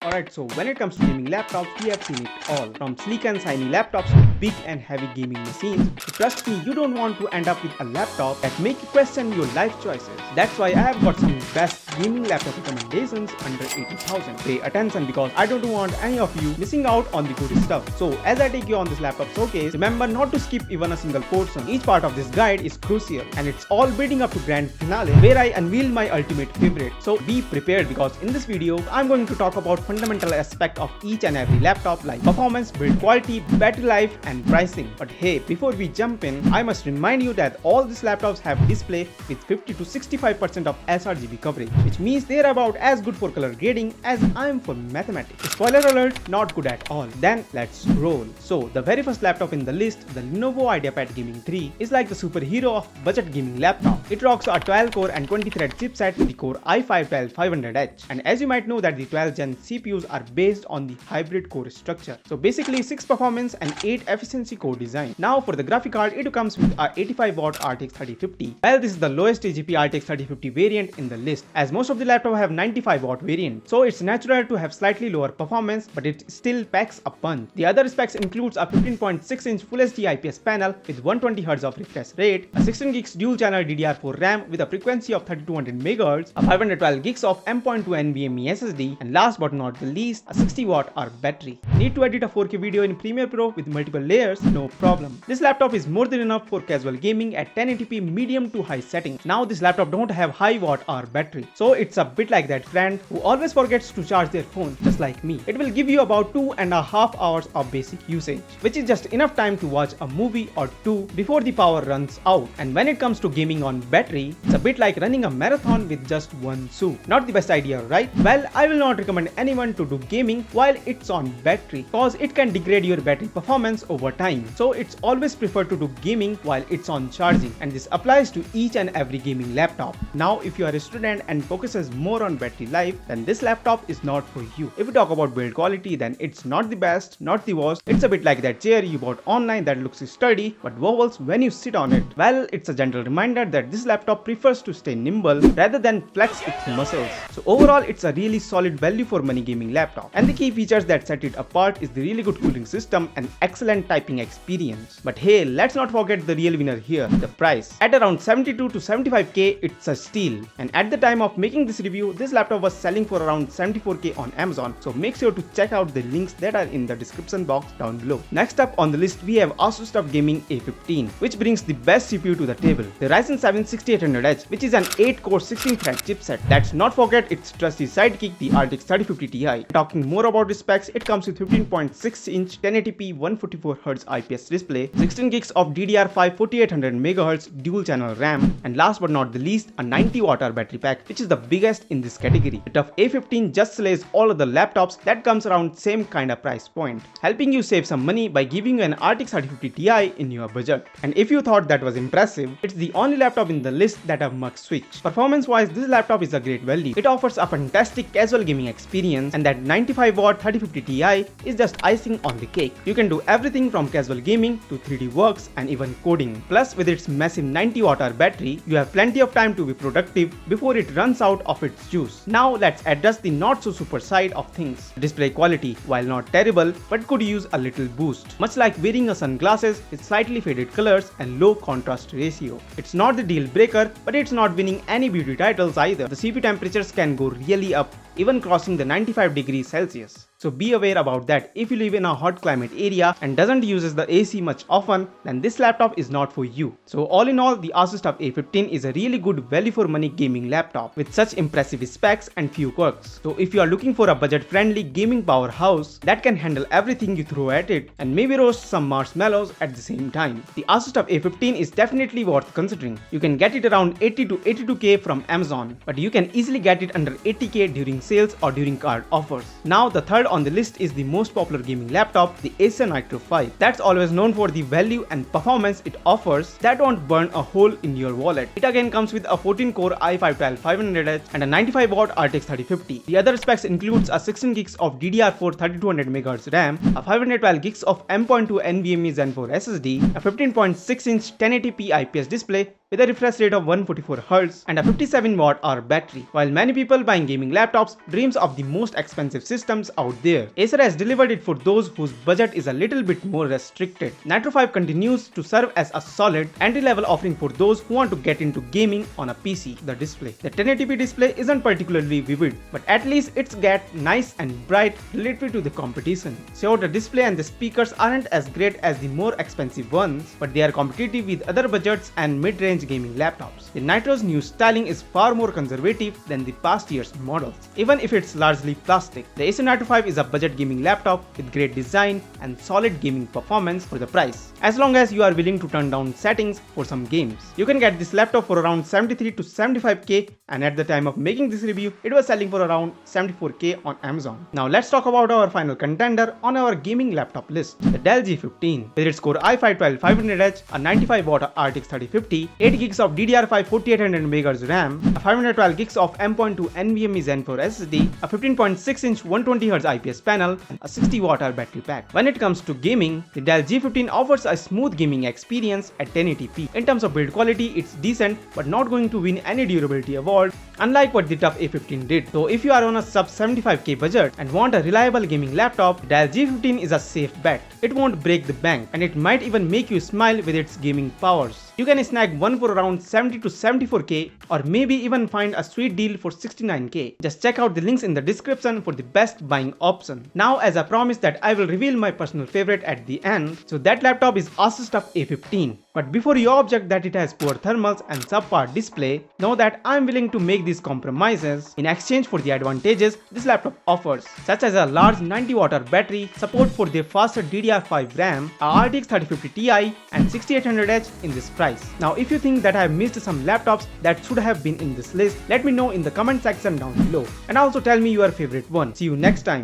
Alright, so when it comes to gaming laptops, we have seen it all. From sleek and shiny laptops to big and heavy gaming machines. So trust me, you don't want to end up with a laptop that make you question your life choices. That's why I have got some best gaming laptop recommendations under 80,000. Pay attention because I don't want any of you missing out on the good stuff. So as I take you on this laptop showcase, remember not to skip even a single portion. Each part of this guide is crucial and it's all building up to grand finale where I unveil my ultimate favorite. So be prepared because in this video, I'm going to talk about fundamental aspect of each and every laptop like performance, build quality, battery life and pricing. But hey, before we jump in, I must remind you that all these laptops have display with 50 to 65% of sRGB coverage, which means they're about as good for color grading as I am for mathematics. Spoiler alert, not good at all. Then let's roll. So the very first laptop in the list, the Lenovo Ideapad Gaming 3, is like the superhero of budget gaming laptop. It rocks a 12 core and 20 thread chipset with the Core i5-12500H, and as you might know that the 12th gen CPUs are based on the hybrid core structure. So basically 6 performance and 8 efficiency core design. Now for the graphic card, it comes with a 85W RTX 3050. Well, this is the lowest TGP RTX 3050 variant in the list, as most of the laptop have 95W variant. So it's natural to have slightly lower performance, but it still packs a punch. The other specs includes a 15.6-inch Full HD IPS panel with 120Hz of refresh rate, a 16GB dual channel DDR4 RAM with a frequency of 3200 MHz, a 512GB of M.2 NVMe SSD, and last but not the least, a 60W battery. Need to edit a 4K video in Premiere Pro with multiple layers? No problem. This laptop is more than enough for casual gaming at 1080p medium to high settings. Now this laptop don't have high watt-hour battery, so it's a bit like that friend who always forgets to charge their phone, just like me. It will give you about 2.5 hours of basic usage, which is just enough time to watch a movie or two before the power runs out. And when it comes to gaming on battery, it's a bit like running a marathon with just one shoe. Not the best idea, right? Well, I will not recommend anyone to do gaming while it's on battery, cause it can degrade your battery performance over time. So it's always preferred to do gaming while it's on charging, and this applies to each and every gaming laptop. Now if you are a student and focuses more on battery life, then this laptop is not for you. If we talk about build quality, then it's not the best, not the worst. It's a bit like that chair you bought online that looks sturdy but wobbles when you sit on it. Well, it's a gentle reminder that this laptop prefers to stay nimble rather than flex its muscles. So overall, it's a really solid value for money gaming laptop. And the key features that set it apart is the really good cooling system and excellent typing experience. But hey, let's not forget the real winner here, the price. At around 72 to 75k, it's a steal. And at the time of making this review, this laptop was selling for around 74k on Amazon. So make sure to check out the links that are in the description box down below. Next up on the list, we have Asus TUF Gaming A15, which brings the best CPU to the table. The Ryzen 7 6800H, which is an 8-core 16-thread chipset. Let's not forget its trusty sidekick, the RTX 3050 Ti. Talking more about the specs, it comes with 15.6-inch 1080p 144Hz IPS display, 16GB of DDR5 4800 MHz dual channel RAM, and last but not the least, a 90Wh battery pack, which is the biggest in this category. The TUF A15 just slays all other laptops that comes around same kind of price point, helping you save some money by giving you an RTX 3050 Ti in your budget. And if you thought that was impressive, it's the only laptop in the list that have mux switch. Performance wise, this laptop is a great value. It offers a fantastic casual gaming experience, and that 95W 3050 Ti is just icing on the cake. You can do everything from casual gaming to 3D works and even coding. Plus, with its massive 90Wh battery, you have plenty of time to be productive before it runs out of its juice. Now let's address the not so super side of things. Display quality, while not terrible, but could use a little boost. Much like wearing a sunglasses with slightly faded colors and low contrast ratio. It's not the deal breaker, but it's not winning any beauty titles either. The CPU temperatures can go really up, even crossing the 95 degrees Celsius. So be aware about that. If you live in a hot climate area and doesn't uses the AC much often, then this laptop is not for you. So all in all, the Asus TUF A15 is a really good value for money gaming laptop with such impressive specs and few quirks. So if you are looking for a budget friendly gaming powerhouse that can handle everything you throw at it and maybe roast some marshmallows at the same time, the Asus TUF A15 is definitely worth considering. You can get it around 80 to 82k from Amazon, but you can easily get it under 80k during sales or during card offers. Now the third on the list is the most popular gaming laptop, the Acer Nitro 5. That's always known for the value and performance it offers that won't burn a hole in your wallet. It again comes with a 14-core i5-12500H and a 95W RTX 3050. The other specs includes a 16GB of DDR4 3200 MHz RAM, a 512GB of M.2 NVMe Zen 4 SSD, a 15.6-inch 1080p IPS display, with a refresh rate of 144Hz and a 57Wh battery. While many people buying gaming laptops dreams of the most expensive systems out there, Acer has delivered it for those whose budget is a little bit more restricted. Nitro 5 continues to serve as a solid entry-level offering for those who want to get into gaming on a PC. The display. The 1080p display isn't particularly vivid, but at least it's get nice and bright relative to the competition. Sure, the display and the speakers aren't as great as the more expensive ones, but they are competitive with other budgets and mid-range gaming laptops. The Nitro's new styling is far more conservative than the past year's models, even if it's largely plastic. The Acer Nitro 5 is a budget gaming laptop with great design and solid gaming performance for the price, as long as you are willing to turn down settings for some games. You can get this laptop for around 73 to 75k, and at the time of making this review, it was selling for around 74k on Amazon. Now let's talk about our final contender on our gaming laptop list, the Dell G15. With its Core i5-12500H, a 95W RTX 3050, 8GB of DDR5 4800MHz RAM, a 512GB of M.2 NVMe Zen 4 SSD, a 15.6-inch 120Hz IPS panel, and a 60Wh battery pack. When it comes to gaming, the Dell G15 offers a smooth gaming experience at 1080p. In terms of build quality, it's decent but not going to win any durability award, unlike what the TUF A15 did. So if you are on a sub 75k budget and want a reliable gaming laptop, the Dell G15 is a safe bet. It won't break the bank, and it might even make you smile with its gaming powers. You can snag one for around 70 to 74k, or maybe even find a sweet deal for 69k. Just check out the links in the description for the best buying option. Now, as I promised that I will reveal my personal favorite at the end, so that laptop is Asus TUF A15. But before you object that it has poor thermals and subpar display, know that I am willing to make these compromises in exchange for the advantages this laptop offers, such as a large 90Wh battery, support for the faster DDR5 RAM, a RTX 3050 Ti, and 6800H in this price. Now, if you think that I have missed some laptops that should have been in this list, let me know in the comment section down below, and also tell me your favorite one. See you next time.